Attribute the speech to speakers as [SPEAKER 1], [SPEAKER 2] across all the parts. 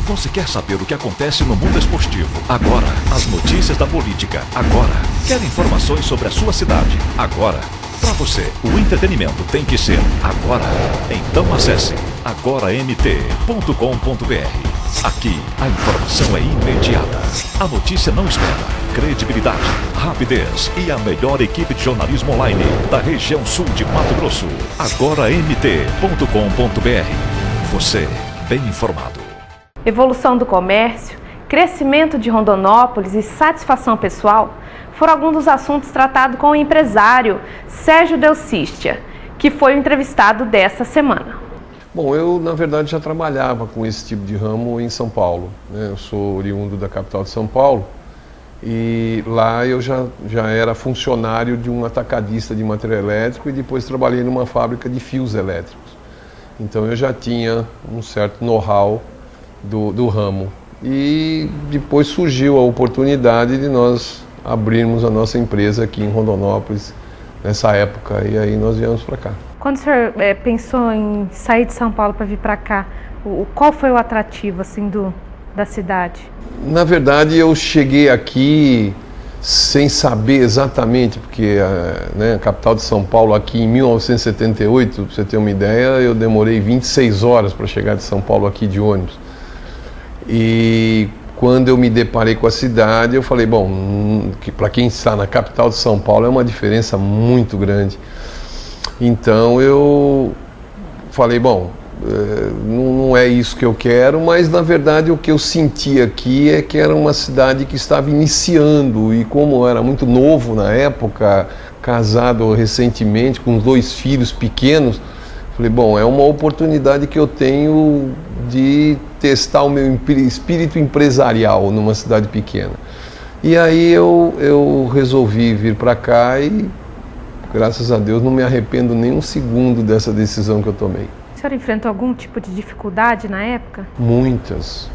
[SPEAKER 1] Você quer saber o que acontece no mundo esportivo? Agora. As notícias da política? Agora. Quer informações sobre a sua cidade? Agora. Para você, o entretenimento tem que ser agora. Então acesse agoramt.com.br. Aqui, a informação é imediata. A notícia não espera. Credibilidade, rapidez e a melhor equipe de jornalismo online da região sul de Mato Grosso. agoramt.com.br. Você, bem informado.
[SPEAKER 2] Evolução do comércio, crescimento de Rondonópolis e satisfação pessoal foram alguns dos assuntos tratados com o empresário Sérgio Delcistia, que foi o entrevistado desta semana.
[SPEAKER 3] Bom, eu na verdade já trabalhava com esse tipo de ramo em São Paulo, né? Eu sou oriundo da capital de São Paulo e lá eu já era funcionário de um atacadista de material elétrico e depois trabalhei numa fábrica de fios elétricos. Então eu já tinha um certo know-how do ramo. E depois surgiu a oportunidade de nós abrirmos a nossa empresa aqui em Rondonópolis nessa época e aí nós viemos para cá.
[SPEAKER 2] Quando o senhor pensou em sair de São Paulo para vir para cá, qual foi o atrativo assim, da cidade?
[SPEAKER 3] Na verdade eu cheguei aqui sem saber exatamente, porque a capital de São Paulo aqui em 1978, para você ter uma ideia, eu demorei 26 horas para chegar de São Paulo aqui de ônibus. E quando eu me deparei com a cidade, eu falei, bom, que para quem está na capital de São Paulo é uma diferença muito grande. Então eu falei, bom, não é isso que eu quero, mas na verdade o que eu senti aqui é que era uma cidade que estava iniciando e como eu era muito novo na época, casado recentemente com 2 filhos pequenos, falei, bom, é uma oportunidade que eu tenho de testar o meu espírito empresarial numa cidade pequena. E aí eu resolvi vir para cá e, graças a Deus, não me arrependo nem um segundo dessa decisão que eu tomei.
[SPEAKER 2] O senhor enfrentou algum tipo de dificuldade na época?
[SPEAKER 3] Muitas.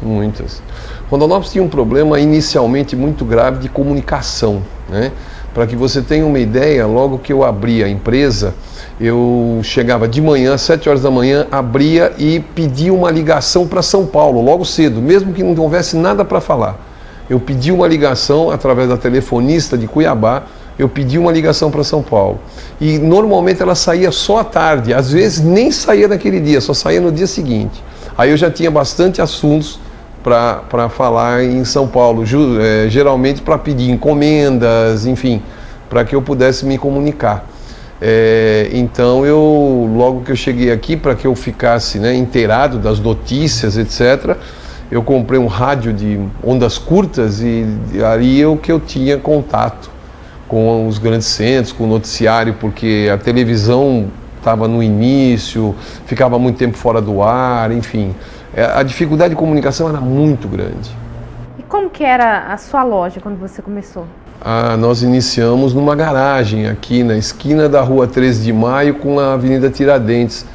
[SPEAKER 3] Rondonópolis tinha um problema inicialmente muito grave de comunicação, né? Para que você tenha uma ideia, logo que eu abri a empresa, eu chegava de manhã, às 7 horas da manhã, abria e pedia uma ligação para São Paulo, logo cedo, mesmo que não houvesse nada para falar. Eu pedi uma ligação através da telefonista de Cuiabá, eu pedi uma ligação para São Paulo. E normalmente ela saía só à tarde, às vezes nem saía naquele dia, só saía no dia seguinte. Aí eu já tinha bastante assuntos para falar em São Paulo, geralmente para pedir encomendas, enfim, para que eu pudesse me comunicar. Então logo que eu cheguei aqui, para que eu ficasse inteirado das notícias, etc., eu comprei um rádio de ondas curtas e ali que eu tinha contato com os grandes centros, com o noticiário, porque a televisão estava no início, ficava muito tempo fora do ar, enfim. A dificuldade de comunicação era muito grande.
[SPEAKER 2] E como que era a sua loja quando você começou?
[SPEAKER 3] Nós iniciamos numa garagem aqui na esquina da Rua 13 de Maio com a Avenida Tiradentes,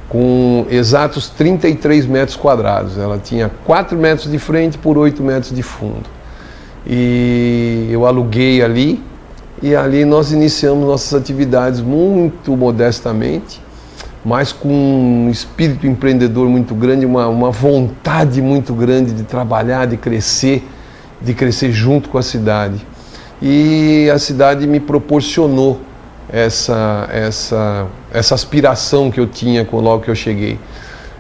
[SPEAKER 3] com exatos 33 metros quadrados. Ela tinha 4 metros de frente por 8 metros de fundo. E eu aluguei ali, e ali nós iniciamos nossas atividades muito modestamente, mas com um espírito empreendedor muito grande, uma vontade muito grande de trabalhar, de crescer junto com a cidade. E a cidade me proporcionou essa aspiração que eu tinha logo que eu cheguei.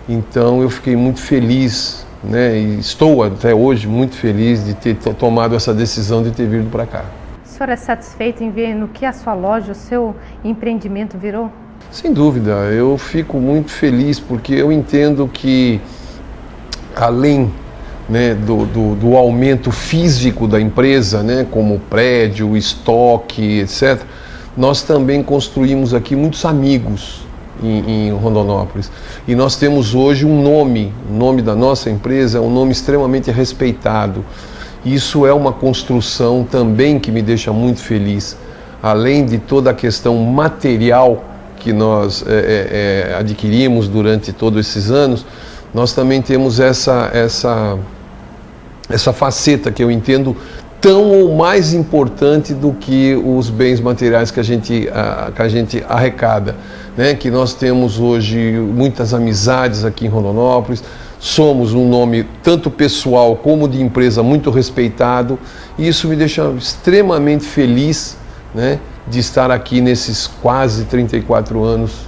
[SPEAKER 3] Então eu fiquei muito feliz, e estou até hoje muito feliz de ter tomado essa decisão de ter vindo para cá.
[SPEAKER 2] O senhor é satisfeito em ver no que a sua loja, o seu empreendimento virou?
[SPEAKER 3] Sem dúvida, eu fico muito feliz porque eu entendo que além do aumento físico da empresa, como prédio, estoque, etc., nós também construímos aqui muitos amigos em Rondonópolis. E nós temos hoje o nome da nossa empresa é um nome extremamente respeitado. Isso é uma construção também que me deixa muito feliz. Além de toda a questão material que nós adquirimos durante todos esses anos, nós também temos essa faceta que eu entendo tão ou mais importante do que os bens materiais que a gente arrecada, que nós temos hoje muitas amizades aqui em Rondonópolis, somos um nome tanto pessoal como de empresa muito respeitado, e isso me deixa extremamente feliz, né, de estar aqui nesses quase 34 anos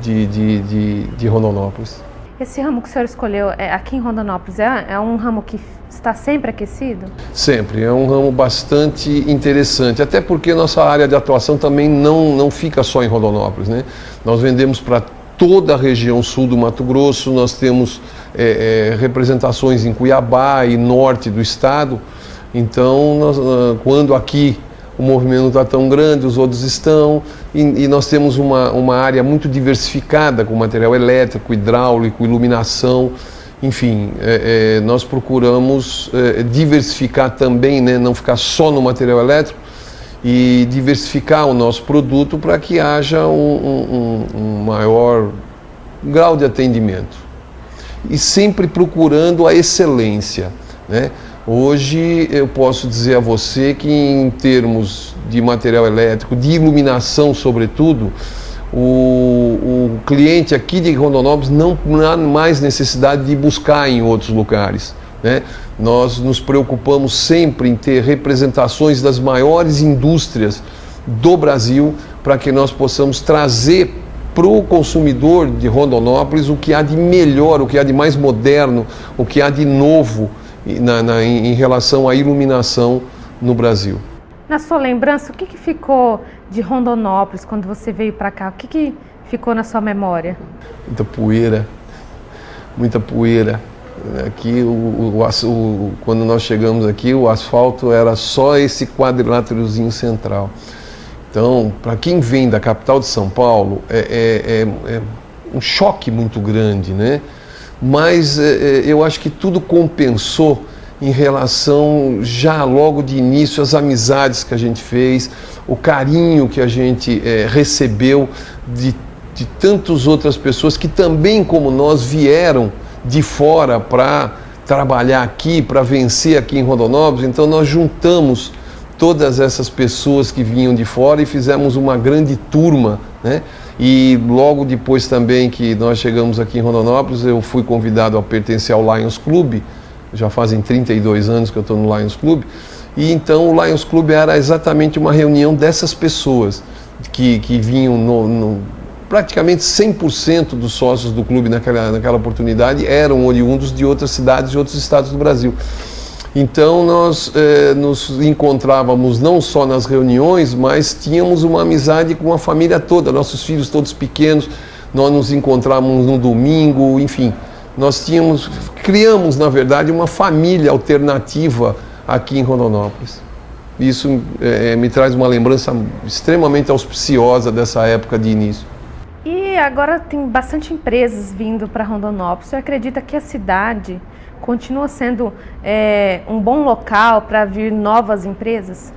[SPEAKER 3] de Rondonópolis.
[SPEAKER 2] Esse ramo que o senhor escolheu aqui em Rondonópolis é um ramo que está sempre aquecido?
[SPEAKER 3] Sempre, é um ramo bastante interessante, até porque nossa área de atuação também não fica só em Rondonópolis, né? Nós vendemos para toda a região sul do Mato Grosso, nós temos representações em Cuiabá e norte do estado, então quando aqui o movimento não está tão grande, os outros estão, e nós temos uma área muito diversificada com material elétrico, hidráulico, iluminação, enfim, nós procuramos diversificar também, né, não ficar só no material elétrico, e diversificar o nosso produto para que haja um maior grau de atendimento. E sempre procurando a excelência, né? Hoje eu posso dizer a você que em termos de material elétrico, de iluminação sobretudo, o cliente aqui de Rondonópolis não há mais necessidade de buscar em outros lugares, né? Nós nos preocupamos sempre em ter representações das maiores indústrias do Brasil para que nós possamos trazer para o consumidor de Rondonópolis o que há de melhor, o que há de mais moderno, o que há de novo em relação à iluminação no Brasil.
[SPEAKER 2] Na sua lembrança, o que ficou de Rondonópolis quando você veio para cá? O que ficou na sua memória?
[SPEAKER 3] Muita poeira, muita poeira. Aqui, quando nós chegamos aqui, o asfalto era só esse quadriláterozinho central. Então, para quem vem da capital de São Paulo, é um choque muito grande, né? Mas eu acho que tudo compensou em relação, já logo de início, às amizades que a gente fez, o carinho que a gente recebeu de tantas outras pessoas que também, como nós, vieram de fora para trabalhar aqui, para vencer aqui em Rondonópolis. Então nós juntamos todas essas pessoas que vinham de fora e fizemos uma grande turma, né? E logo depois também que nós chegamos aqui em Rondonópolis, eu fui convidado a pertencer ao Lions Club. Já fazem 32 anos que eu estou no Lions Club, e então o Lions Club era exatamente uma reunião dessas pessoas que vinham, praticamente 100% dos sócios do clube naquela oportunidade eram oriundos de outras cidades e outros estados do Brasil. Então nós nos encontrávamos não só nas reuniões, mas tínhamos uma amizade com a família toda, nossos filhos todos pequenos, nós nos encontrávamos no domingo, enfim. Nós criamos, na verdade, uma família alternativa aqui em Rondonópolis. Isso me traz uma lembrança extremamente auspiciosa dessa época de início.
[SPEAKER 2] E agora tem bastante empresas vindo para Rondonópolis. Você acredita que a cidade continua sendo um bom local para vir novas empresas?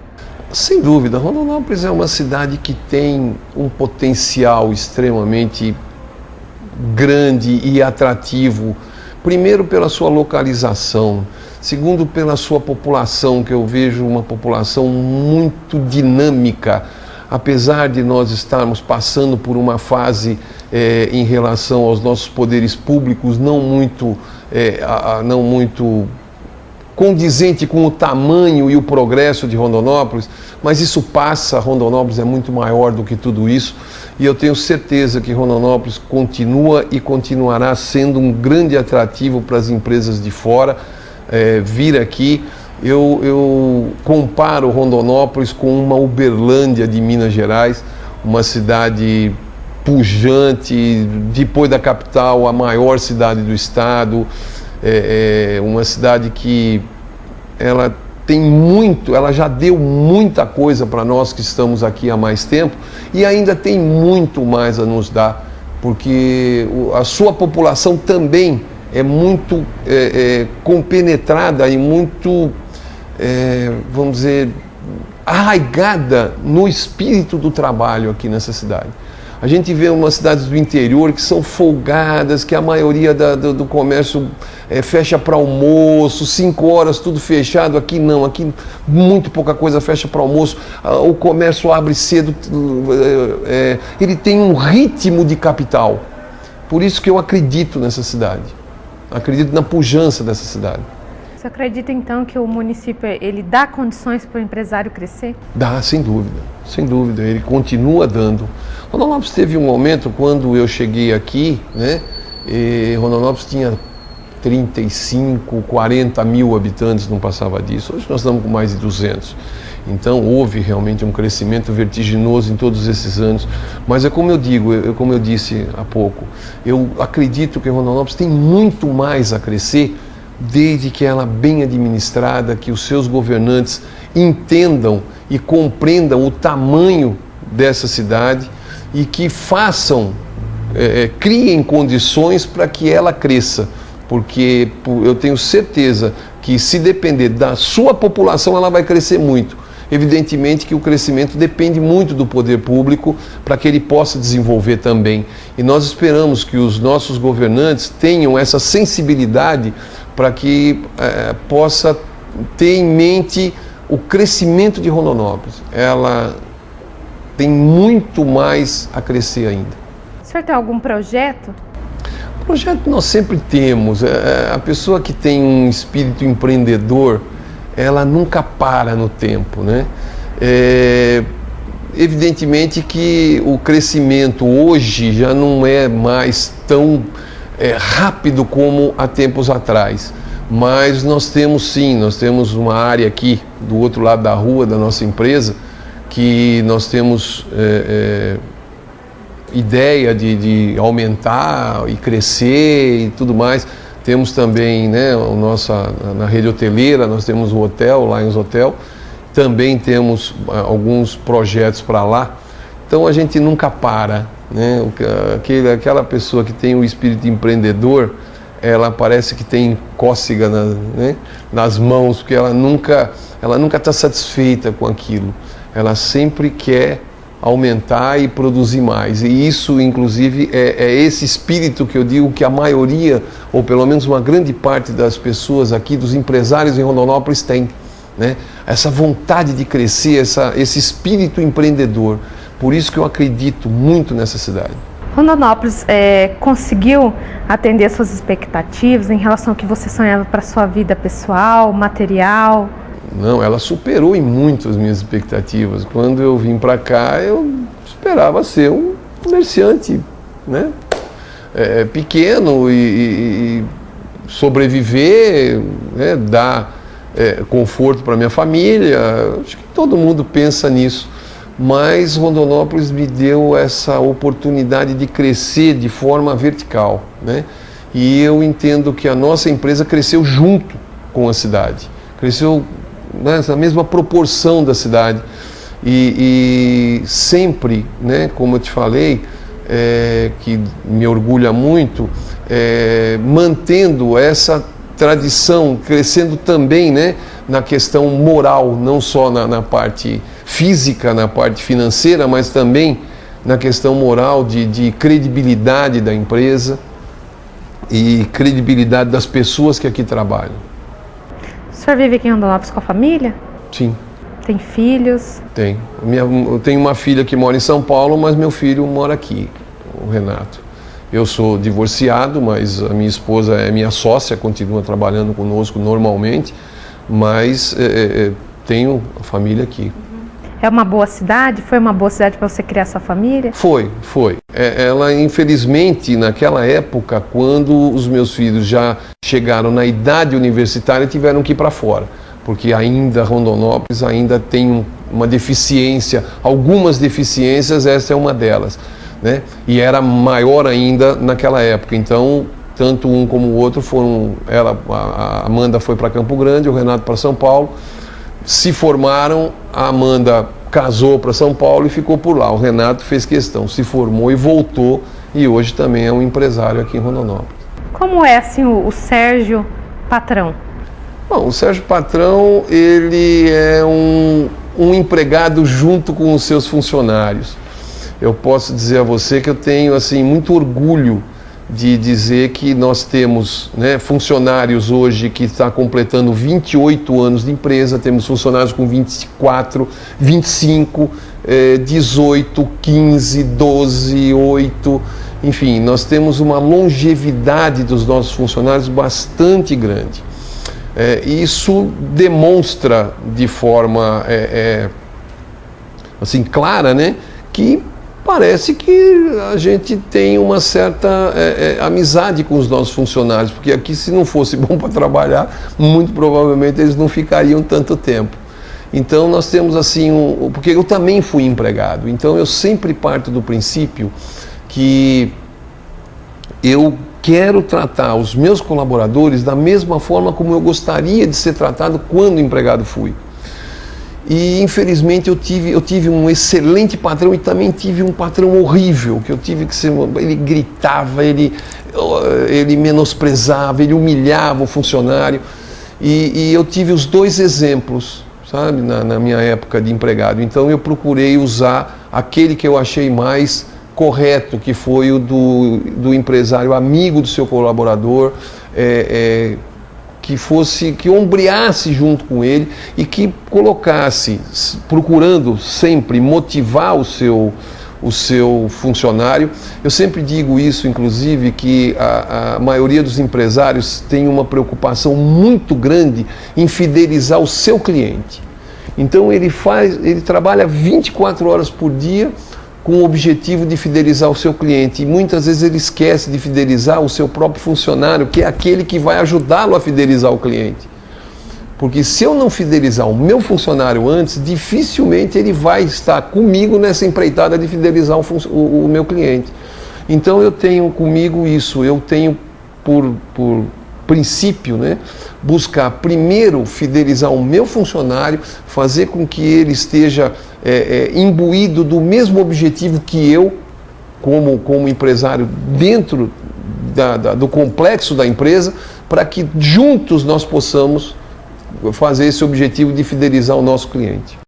[SPEAKER 3] Sem dúvida, Rondonópolis é uma cidade que tem um potencial extremamente grande e atrativo, primeiro pela sua localização, segundo pela sua população, que eu vejo uma população muito dinâmica, apesar de nós estarmos passando por uma fase em relação aos nossos poderes públicos não muito condizente com o tamanho e o progresso de Rondonópolis, mas isso passa. Rondonópolis é muito maior do que tudo isso, e eu tenho certeza que Rondonópolis continua e continuará sendo um grande atrativo para as empresas de fora vir aqui. Eu comparo Rondonópolis com uma Uberlândia de Minas Gerais, uma cidade pujante, depois da capital, a maior cidade do estado. Uma cidade que ela já deu muita coisa para nós que estamos aqui há mais tempo, e ainda tem muito mais a nos dar, porque a sua população também é muito compenetrada e muito, vamos dizer, arraigada no espírito do trabalho aqui nessa cidade. A gente vê umas cidades do interior que são folgadas, que a maioria do comércio fecha para almoço, 5 horas tudo fechado. Aqui não, aqui muito pouca coisa fecha para almoço, o comércio abre cedo, ele tem um ritmo de capital. Por isso que eu acredito nessa cidade. acredito na pujança dessa cidade.
[SPEAKER 2] Você acredita então que o município ele dá condições para o empresário crescer?
[SPEAKER 3] Dá, sem dúvida, ele continua dando. Rondonópolis teve um momento quando eu cheguei aqui, né, e Rondonópolis tinha 35, 40 mil habitantes, não passava disso. Hoje nós estamos com mais de 200. Então houve realmente um crescimento vertiginoso em todos esses anos. Mas é como eu digo, como eu disse há pouco, eu acredito que Rondonópolis tem muito mais a crescer desde que ela bem administrada, que os seus governantes entendam e compreendam o tamanho dessa cidade e que façam, criem condições para que ela cresça, porque eu tenho certeza que se depender da sua população, ela vai crescer muito. Evidentemente que o crescimento depende muito do poder público para que ele possa desenvolver também. E nós esperamos que os nossos governantes tenham essa sensibilidade para que possa ter em mente o crescimento de Rondonópolis. Ela tem muito mais a crescer ainda.
[SPEAKER 2] O senhor tem algum projeto?
[SPEAKER 3] Projeto nós sempre temos. A pessoa que tem um espírito empreendedor, ela nunca para no tempo, né? Evidentemente que o crescimento hoje já não é mais tão rápido como há tempos atrás, mas nós temos uma área aqui do outro lado da rua da nossa empresa que nós temos ideia de aumentar e crescer e tudo mais. Temos também, né, na rede hoteleira, nós temos o hotel, Lions Hotel, também temos alguns projetos para lá. Então a gente nunca para, né? Aquela pessoa que tem o espírito empreendedor, ela parece que tem cócega nas mãos, porque ela nunca está satisfeita com aquilo. Ela sempre quer aumentar e produzir mais. E isso, inclusive, é esse espírito que eu digo que a maioria, ou pelo menos uma grande parte das pessoas aqui, dos empresários em Rondonópolis tem, né? Essa vontade de crescer, esse espírito empreendedor. Por isso que eu acredito muito nessa cidade.
[SPEAKER 2] Rondonópolis conseguiu atender as suas expectativas em relação ao que você sonhava para a sua vida pessoal, material?
[SPEAKER 3] Não, ela superou em muito as minhas expectativas. Quando eu vim para cá, eu esperava ser um comerciante, né? Pequeno e sobreviver, né? Dar conforto para minha família. Acho que todo mundo pensa nisso. Mas Rondonópolis me deu essa oportunidade de crescer de forma vertical, né? E eu entendo que a nossa empresa cresceu junto com a cidade. Cresceu nessa mesma proporção da cidade e sempre, né, como eu te falei, que me orgulha muito, mantendo essa tradição, crescendo também, né, na questão moral, não só na parte física, na parte financeira, mas também na questão moral de credibilidade da empresa e credibilidade das pessoas que aqui trabalham.
[SPEAKER 2] O senhor vive aqui em Rondonópolis com a família?
[SPEAKER 3] Sim.
[SPEAKER 2] Tem filhos?
[SPEAKER 3] Tenho. Eu tenho uma filha que mora em São Paulo, mas meu filho mora aqui, o Renato. Eu sou divorciado, mas a minha esposa é minha sócia, continua trabalhando conosco normalmente, mas tenho a família aqui.
[SPEAKER 2] É uma boa cidade? Foi uma boa cidade para você criar sua família?
[SPEAKER 3] Foi. Ela, infelizmente, naquela época, quando os meus filhos já chegaram na idade universitária, tiveram que ir para fora, porque ainda Rondonópolis ainda tem uma deficiência, algumas deficiências, essa é uma delas, né? E era maior ainda naquela época, então tanto um como o outro foram, a Amanda foi para Campo Grande, o Renato para São Paulo, se formaram, a Amanda casou para São Paulo e ficou por lá. O Renato fez questão, se formou e voltou, e hoje também é um empresário aqui em Rondonópolis.
[SPEAKER 2] Como é assim o Sérgio Patrão?
[SPEAKER 3] Bom, o Sérgio Patrão, ele é um empregado junto com os seus funcionários. Eu posso dizer a você que eu tenho assim muito orgulho de dizer que nós temos, né, funcionários hoje que está completando 28 anos de empresa, temos funcionários com 24, 25, 18, 15, 12, 8, Enfim, nós temos uma longevidade dos nossos funcionários bastante grande. Isso demonstra de forma assim, clara, né, que parece que a gente tem uma certa amizade com os nossos funcionários, porque aqui, se não fosse bom para trabalhar, muito provavelmente eles não ficariam tanto tempo. Então nós temos assim, porque eu também fui empregado, então eu sempre parto do princípio que eu quero tratar os meus colaboradores da mesma forma como eu gostaria de ser tratado quando empregado fui. E infelizmente eu tive um excelente patrão e também tive um patrão horrível, que eu tive que ser, ele gritava, ele menosprezava, ele humilhava o funcionário, e eu tive os dois exemplos, sabe, na minha época de empregado. Então eu procurei usar aquele que eu achei mais correto, que foi o do empresário amigo do seu colaborador, que ombreasse junto com ele e que colocasse, procurando sempre motivar o seu funcionário. Eu sempre digo isso, inclusive, que a maioria dos empresários tem uma preocupação muito grande em fidelizar o seu cliente. Então ele trabalha 24 horas por dia com o objetivo de fidelizar o seu cliente, e muitas vezes ele esquece de fidelizar o seu próprio funcionário, que é aquele que vai ajudá-lo a fidelizar o cliente. Porque se eu não fidelizar o meu funcionário antes, dificilmente ele vai estar comigo nessa empreitada de fidelizar o meu cliente. Então eu tenho comigo isso, eu tenho por princípio, né, buscar primeiro fidelizar o meu funcionário, fazer com que ele esteja imbuído do mesmo objetivo que eu, como empresário, dentro do complexo da empresa, para que juntos nós possamos fazer esse objetivo de fidelizar o nosso cliente.